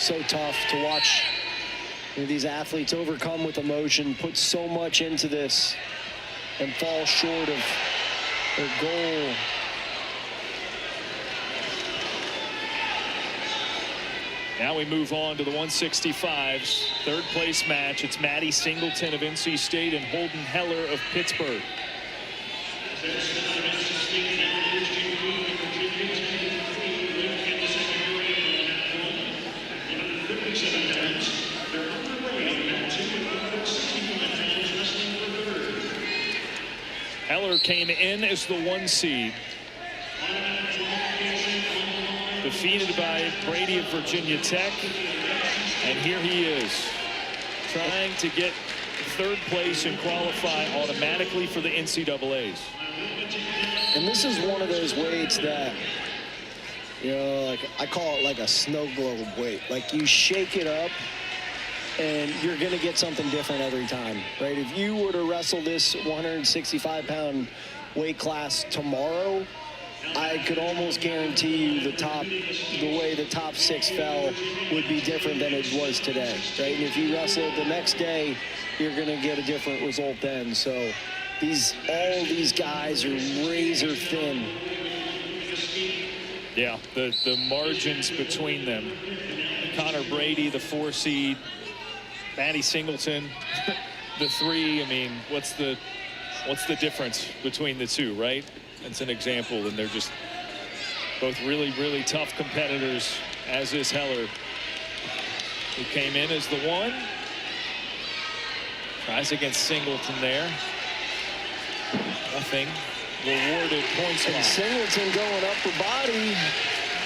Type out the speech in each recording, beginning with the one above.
so tough to watch these athletes overcome with emotion, put so much into this, and fall short of their goal. Now we move on to the 165s. Third place match. It's Matty Singleton of NC State and Holden Heller of Pittsburgh. Heller came in as the 1 seed. Defeated by Brady of Virginia Tech. And here he is, trying to get third place and qualify automatically for the NCAAs. And this is one of those weights that, you know, like I call it like a snow globe weight. Like you shake it up and you're going to get something different every time, right? If you were to wrestle this 165-pound weight class tomorrow, I could almost guarantee you the way the top 6 fell would be different than it was today, right? And if you wrestle it the next day, you're going to get a different result then. So all these guys are razor thin. Yeah, the margins between them. Connor Brady, the 4 seed, Matty Singleton, the 3. I mean, what's the difference between the 2, right? It's an example, and they're just both really, really tough competitors, as is Heller, who came in as the 1. Tries against Singleton there. Nothing. Rewarded points line. Singleton going upper body.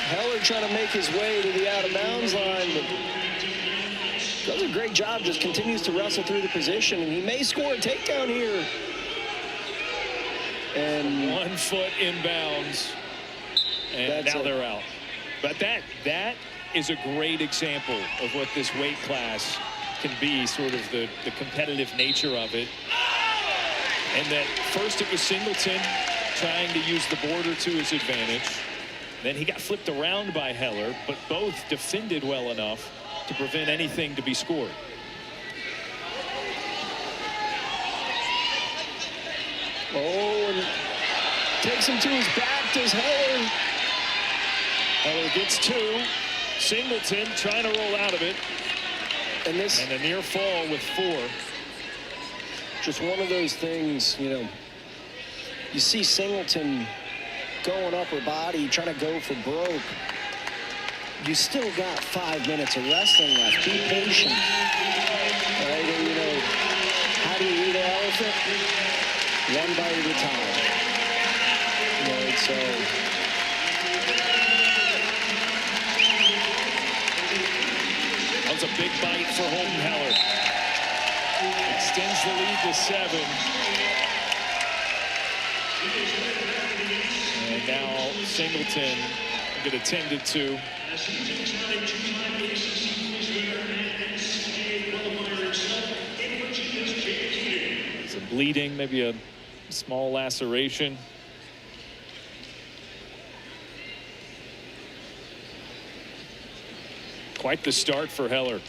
Heller trying to make his way to the out-of-bounds line, but does a great job, just continues to wrestle through the position, and he may score a takedown here. And 1 foot inbounds, and now they're out. But that is a great example of what this weight class can be, sort of the competitive nature of it. And that first it was Singleton trying to use the border to his advantage. Then he got flipped around by Heller, but both defended well enough to prevent anything to be scored. Oh, and takes him to his back, does Heller. Heller gets 2. Singleton trying to roll out of it. And a near fall with 4. Just one of those things, you know, you see Singleton going upper body, trying to go for broke. You still got 5 minutes of wrestling left. Be patient. All right, and, you know, how do you eat an elephant? 1 bite at a time. You know, so that was a big bite for Holden Heller. Extends the lead to 7. And now Singleton will get attended to. Some bleeding, maybe a small laceration. Quite the start for Heller.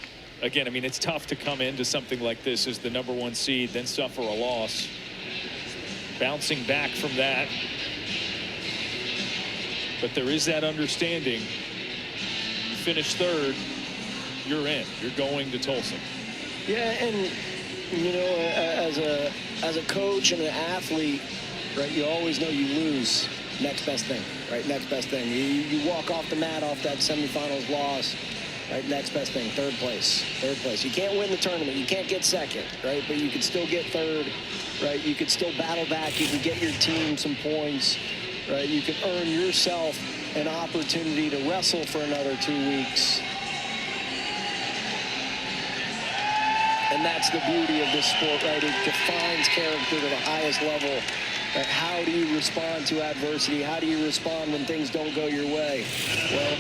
Again, I mean, it's tough to come into something like this as the number 1 seed, then suffer a loss. Bouncing back from that. But there is that understanding. You finish 3rd, you're in. You're going to Tulsa. yeah, and you know, as a coach and an athlete, right, you always know you lose. Next best thing, right? Next best thing. You walk off the mat off that semifinals loss, right? Next best thing, 3rd place. 3rd place. You can't win the tournament. You can't get 2nd, right? But you can still get 3rd, right? You could still battle back. You can get your team some points, right? You can earn yourself an opportunity to wrestle for another 2 weeks. And that's the beauty of this sport, right? It defines character to the highest level. Right? How do you respond to adversity? How do you respond when things don't go your way? Well,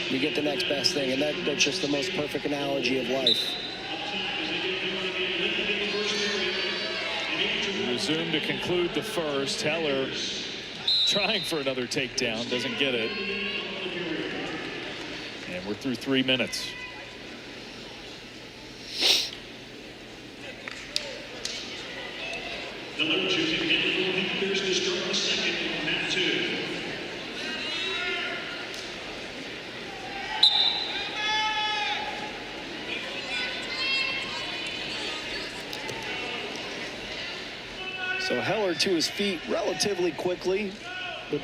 you get the next best thing, and that's just the most perfect analogy of life. Resume to conclude the first. Heller trying for another takedown, doesn't get it. And And we're through 3 minutes. Heller choosing Daniel Pierce to start the second on mat 2. So Heller to his feet relatively quickly. But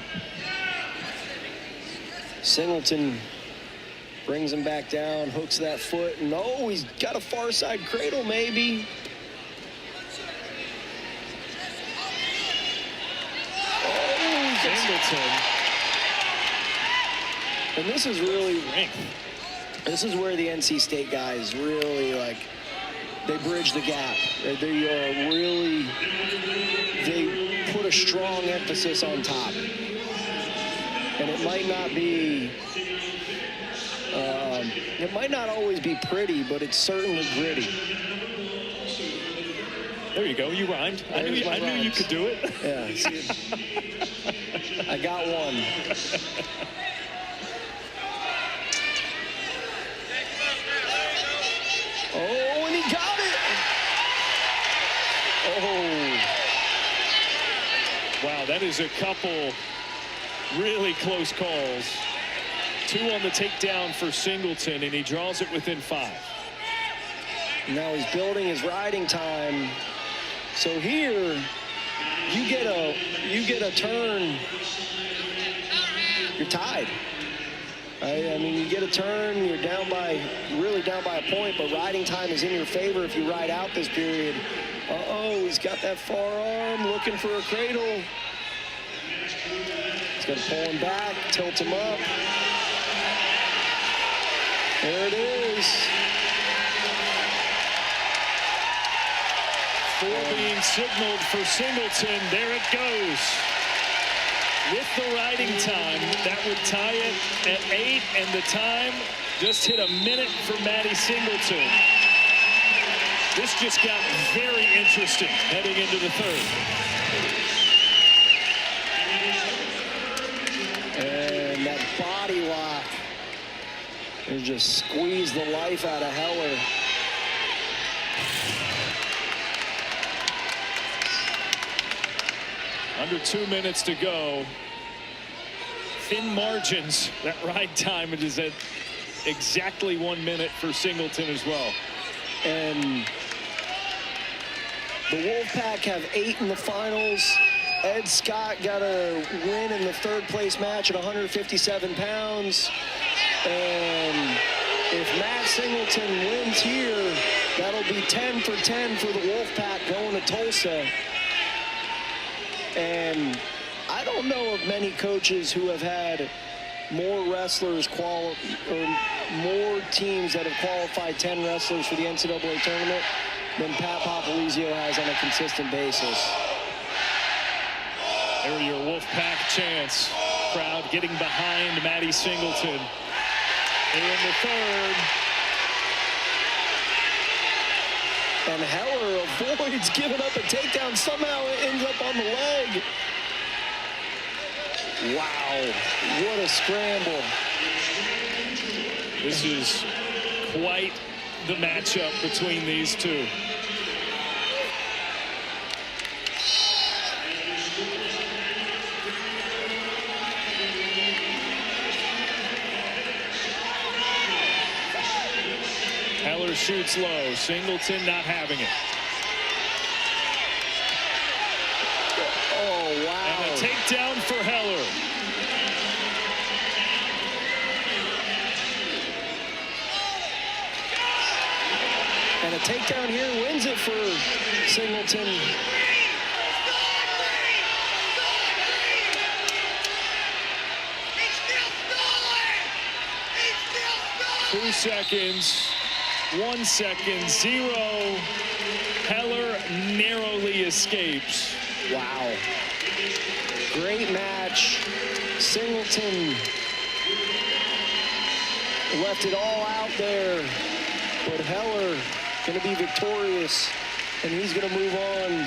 Singleton brings him back down, hooks that foot, and oh, he's got a far side cradle maybe. Oh, Singleton. And this is really, this is where the NC State guys really, like, they bridge the gap. They are really, they put a strong emphasis on top. And it might not be, it might not always be pretty, but it's certainly gritty. There you go. You rhymed. I knew you could do it. Yeah. See, I got one. Oh, and he got it. Oh. Wow, that is a couple really close calls. 2 on the takedown for Singleton, and he draws it within 5. Now he's building his riding time. So here, you get a turn, you're tied. I mean, you get a turn, you're really down by a point, but riding time is in your favor if you ride out this period. Uh-oh, he's got that forearm looking for a cradle. He's going to pull him back, tilt him up. There it is. 4 being signaled for Singleton. There it goes. With the riding time, that would tie it at 8, and the time just hit a minute for Matty Singleton. This just got very interesting heading into the 3rd. And that body lock, it just squeezed the life out of Heller. Under 2 minutes to go. Thin margins. That ride time is at exactly 1 minute for Singleton as well. And the Wolfpack have 8 in the finals. Ed Scott got a win in the 3rd place match at 157 pounds. And if Matt Singleton wins here, that'll be 10 for 10 for the Wolfpack going to Tulsa. And I don't know of many coaches who have had more wrestlers or more teams that have qualified 10 wrestlers for the NCAA tournament than Pat Popolizio has on a consistent basis. There are your Wolfpack chants. Crowd getting behind Matty Singleton. Here in the 3rd. And Heller avoids giving up a takedown. Somehow it ends up on the leg. Wow, what a scramble. This is quite the matchup between these two. Heller shoots low. Singleton not having it. Oh, wow. And a takedown for Heller. And a takedown here wins it for Singleton. Two seconds, 1 second, 0. Heller narrowly escapes. Wow. Great match. Singleton left it all out there, but Heller going to be victorious, and he's going to move on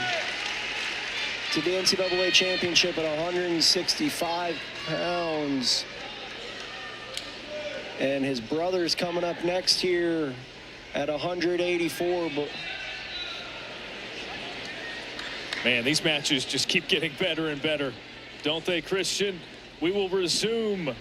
to the NCAA championship at 165 pounds. And his brother's coming up next here at 184. But man, these matches just keep getting better and better, don't they, Christian? We will resume